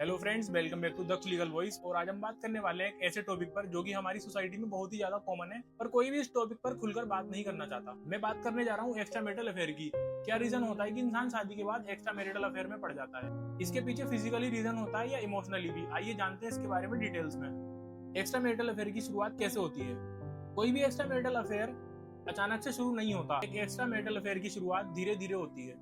Hello friends, welcome back to Daksh legal voice. और आज हम बात करने वाले हैं एक ऐसे टॉपिक पर जो कि हमारी सोसाइटी में बहुत ही ज्यादा कॉमन है, पर कोई भी इस टॉपिक पर खुलकर बात नहीं करना चाहता। मैं बात करने जा रहा हूँ एक्स्ट्रा मैरिटल अफेयर की। क्या रीजन होता है कि इंसान शादी के बाद एक्स्ट्रा मैरिटल अफेयर में पड़ जाता है? इसके पीछे फिजिकली रीजन होता है या इमोशनली भी? आइए जानते हैं इसके बारे में डिटेल्स में। एक्स्ट्रा मैरिटल अफेयर की शुरुआत कैसे होती है? कोई भी एक्स्ट्रा मैरिटल अफेयर अचानक से शुरू नहीं होता। एक एक्स्ट्रा मैरिटल अफेयर की शुरुआत धीरे धीरे होती है।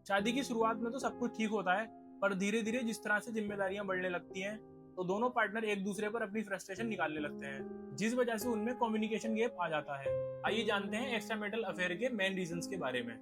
शादी की शुरुआत में तो सब कुछ ठीक होता है, पर धीरे धीरे जिस तरह से जिम्मेदारियां बढ़ने लगती हैं तो दोनों पार्टनर एक दूसरे पर अपनी फ्रस्ट्रेशन निकालने लगते हैं, जिस वजह से उनमें कम्युनिकेशन गैप आ जाता है। आइए जानते हैं एक्स्ट्रा मैरिटल अफेयर के मेन रीजंस के बारे में।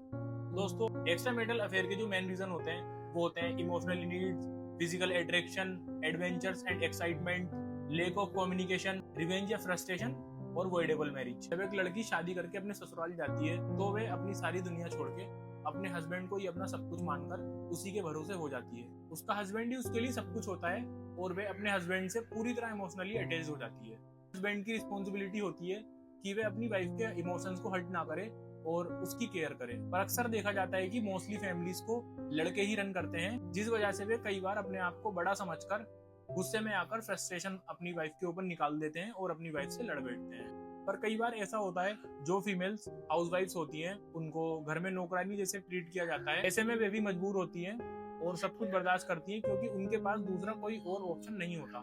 दोस्तों, एक्स्ट्रा मैरिटल अफेयर के जो मेन रीजन होते हैं वो होते हैं emotional needs, physical attraction, adventures and excitement, lack of communication, revenge या फ्रस्ट्रेशन और वॉइडेबल मैरिज। जब एक लड़की शादी करके अपने ससुराल जाती है तो वे अपनी सारी दुनिया छोड़ के अपने हस्बैंड को ही अपना सब कुछ मानकर उसी के भरोसे हो जाती है। उसका हस्बैंड ही उसके लिए सब कुछ होता है और वे अपने हस्बैंड से पूरी तरह इमोशनली अटैच हो जाती है। हस्बैंड की रिस्पॉन्सिबिलिटी होती है कि वे अपनी वाइफ के इमोशंस को हर्ट ना करे और उसकी केयर करे। पर अक्सर देखा जाता है कि मोस्टली फैमिलीज को लड़के ही रन करते हैं, जिस वजह से वे कई बार अपने आप को बड़ा समझकर गुस्से में आकर फ्रस्ट्रेशन अपनी वाइफ के ऊपर निकाल देते हैं और अपनी वाइफ से लड़ बैठते हैं। पर कई बार ऐसा होता है, जो फीमेल्स हाउसवाइफ्स होती हैं उनको घर में नौकरानी जैसे ट्रीट किया जाता है। ऐसे में वे भी मजबूर होती हैं और सब कुछ बर्दाश्त करती हैं, क्योंकि उनके पास दूसरा कोई और ऑप्शन नहीं होता।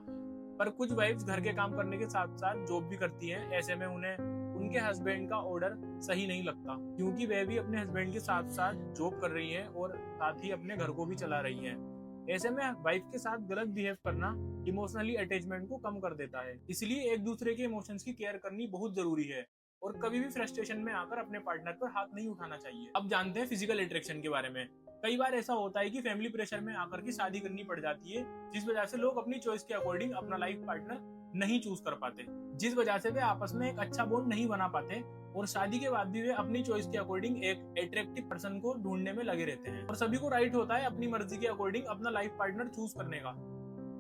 पर कुछ वाइफ्स घर के काम करने के साथ साथ जॉब भी करती हैं। ऐसे में उन्हें उनके हस्बैंड का ऑर्डर सही नहीं लगता, क्योंकि वे भी अपने हस्बैंड के साथ साथ जॉब कर रही हैं और साथ ही अपने घर को भी चला रही हैं। ऐसे में वाइफ के साथ गलत बिहेव करना इमोशनली अटैचमेंट को कम कर देता है। इसलिए एक दूसरे के इमोशंस की केयर करनी बहुत जरूरी है और कभी भी फ्रस्ट्रेशन में आकर अपने पार्टनर पर हाथ नहीं उठाना चाहिए। अब जानते हैं फिजिकल अट्रैक्शन के बारे में। कई बार ऐसा होता है कि फैमिली प्रेशर में आकर की शादी करनी पड़ जाती है, जिस वजह से लोग अपनी चॉइस के अकॉर्डिंग अपना लाइफ पार्टनर नहीं चूज कर पाते, जिस वजह से वे आपस में एक अच्छा बॉन्ड नहीं बना पाते और शादी के बाद भी वे अपनी चॉइस के अकॉर्डिंग एक अट्रैक्टिव पर्सन को ढूंढने में लगे रहते हैं। और सभी को राइट होता है अपनी मर्जी के अकॉर्डिंग अपना लाइफ पार्टनर चूज करने का।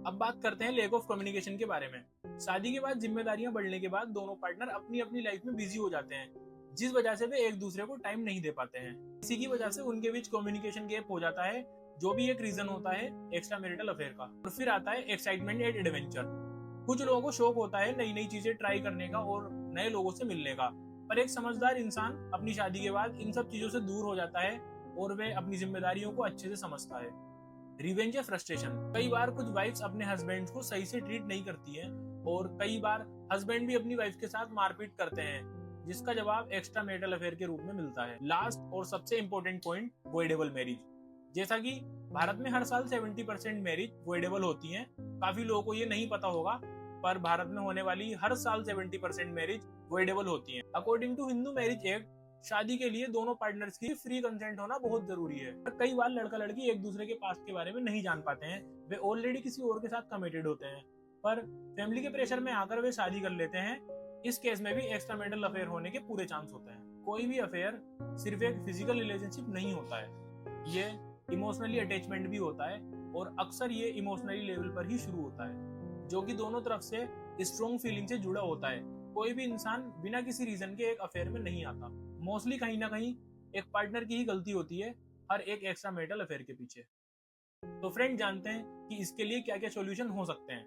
अब बात करते हैं लैक ऑफ कम्युनिकेशन के बारे में। शादी के बाद जिम्मेदारियां बढ़ने के बाद दोनों पार्टनर अपनी अपनी लाइफ में बिजी हो जाते हैं, जिस वजह से वे एक दूसरे को टाइम नहीं दे पाते हैं। इसी की वजह से उनके बीच कम्युनिकेशन गैप हो जाता है, जो भी एक रीजन होता है एक्स्ट्रा मैरिटल अफेयर का। और फिर आता है एक्साइटमेंट एंड एडवेंचर। कुछ लोगों को शौक होता है नई नई चीजें ट्राई करने का और नए लोगों से मिलने का, पर एक समझदार इंसान अपनी शादी के बाद इन सब चीजों से दूर हो जाता है और वे अपनी जिम्मेदारियों को अच्छे से समझता है। रिवेंज या फ्रस्ट्रेशन। कई बार कुछ वाइफ्स अपने हस्बैंड को सही से ट्रीट नहीं करती हैं और कई बार हस्बैंड भी अपनी वाइफ के साथ मारपीट करते हैं, जिसका जवाब एक्स्ट्रा मैरिटल अफेयर के रूप में मिलता है। लास्ट और सबसे इंपॉर्टेंट पॉइंट, वॉइडेबल मैरिज। जैसा कि भारत में हर साल 70% मैरिज वॉइडेबल होती हैं। काफी लोगों को ये नहीं पता होगा, पर भारत में होने वाली हर साल 70% मैरिज वॉइडेबल होती हैं। According to Hindu marriage act, शादी के लिए दोनों पार्टनर्स की फ्री कंसेंट होना बहुत जरूरी है। पर कई बार लड़का लड़की एक दूसरे के पास्ट के बारे में नहीं जान पाते हैं, वे ऑलरेडी किसी और के साथ कमिटेड होते हैं, पर फैमिली के प्रेशर में आकर वे शादी कर लेते हैं। इस केस में भी एक्स्ट्रा मैरिटल अफेयर होने के पूरे चांस होते हैं। कोई भी अफेयर सिर्फ एक फिजिकल रिलेशनशिप नहीं होता है, ये इमोशनली अटैचमेंट भी होता है और अक्सर ये इमोशनली लेवल पर ही शुरू होता है, जो कि दोनों तरफ से स्ट्रॉन्ग फीलिंग से जुड़ा होता है। कोई भी इंसान बिना किसी रीजन के एक अफेयर में नहीं आता। मोस्टली कहीं ना कहीं एक पार्टनर की ही गलती होती है हर एक एक्स्ट्रा मैरिटल अफेयर के पीछे। तो फ्रेंड, जानते हैं कि इसके लिए क्या क्या सॉल्यूशन हो सकते हैं।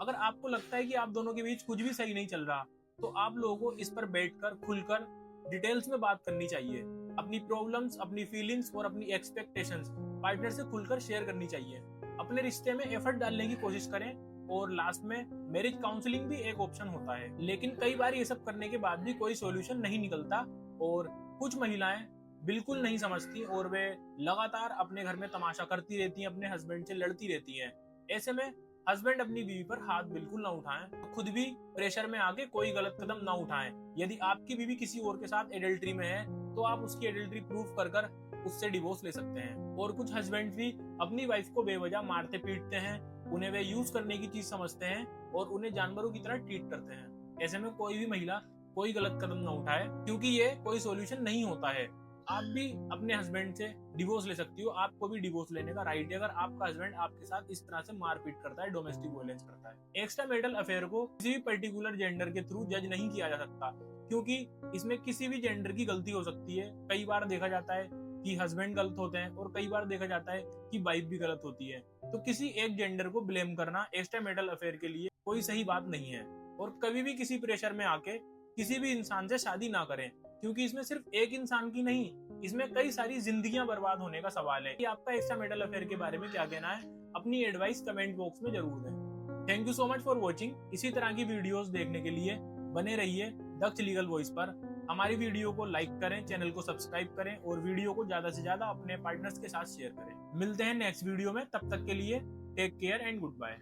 अगर आपको लगता है कि आप दोनों के बीच कुछ भी सही नहीं चल रहा, तो आप लोगों को इस पर बैठकर खुलकर डिटेल्स में बात करनी चाहिए। अपनी प्रॉब्लम्स, अपनी फीलिंग्स और अपनी एक्सपेक्टेशंस पार्टनर से खुलकर शेयर करनी चाहिए। अपने रिश्ते में एफर्ट डालने की कोशिश करें और लास्ट में मैरिज काउंसलिंग भी एक ऑप्शन होता है। लेकिन कई बार ये सब करने के बाद भी कोई सॉल्यूशन नहीं निकलता और कुछ महिलाएं बिल्कुल नहीं समझती और वे लगातार अपने घर में तमाशा करती रहती हैं, अपने हस्बैंड से लड़ती रहती हैं। ऐसे में हस्बैंड अपनी बीवी पर हाथ बिल्कुल ना उठाएं, तो खुद भी प्रेशर में आके कोई गलत कदम ना उठाएं। यदि आपकी बीवी किसी और के साथ एडल्ट्री में है तो आप उसकी एडल्ट्री प्रूफ कर उससे डिवोर्स ले सकते हैं। और कुछ हस्बैंड भी अपनी वाइफ को बेवजह मारते पीटते हैं, उन्हें वे यूज करने की चीज समझते हैं और उन्हें जानवरों की तरह ट्रीट करते हैं। ऐसे में कोई भी महिला कोई गलत कदम ना उठाए, क्योंकि ये कोई सॉल्यूशन नहीं होता है। आप भी अपने हस्बैंड से डिवोर्स ले सकती हो, आपको भी डिवोर्स लेने का राइट है अगर आपका हस्बैंड आपके साथ इस तरह से मारपीट करता है, डोमेस्टिक वायलेंस करता है। एक्स्ट्रा मैरिटल अफेयर को किसी भी पर्टिकुलर जेंडर के थ्रू जज नहीं किया जा सकता, क्योंकि इसमें किसी भी जेंडर की गलती हो सकती है। कई बार देखा जाता है कि हस्बैंड गलत होते हैं और कई बार देखा जाता है कि वाइफ भी गलत होती है। तो किसी एक जेंडर को ब्लेम करना एक्स्ट्रा मैरिटल अफेयर के लिए कोई सही बात नहीं है। और कभी भी किसी प्रेशर में आके किसी भी इंसान से शादी ना करें, क्योंकि इसमें सिर्फ एक इंसान की नहीं, इसमें कई सारी जिंदगियां बर्बाद होने का सवाल है। कि आपका एक्स्ट्रा मैरिटल अफेयर के बारे में क्या कहना है, अपनी एडवाइस कमेंट बॉक्स में जरूर दें। Thank you so much for watching. इसी तरह की वीडियोस देखने के लिए बने रहिए दक्ष लीगल वॉइस पर। हमारी वीडियो को लाइक करें, चैनल को सब्सक्राइब करें और वीडियो को ज्यादा से ज्यादा अपने पार्टनर्स के साथ शेयर करें। मिलते हैं नेक्स्ट वीडियो में, तब तक के लिए take care and good bye.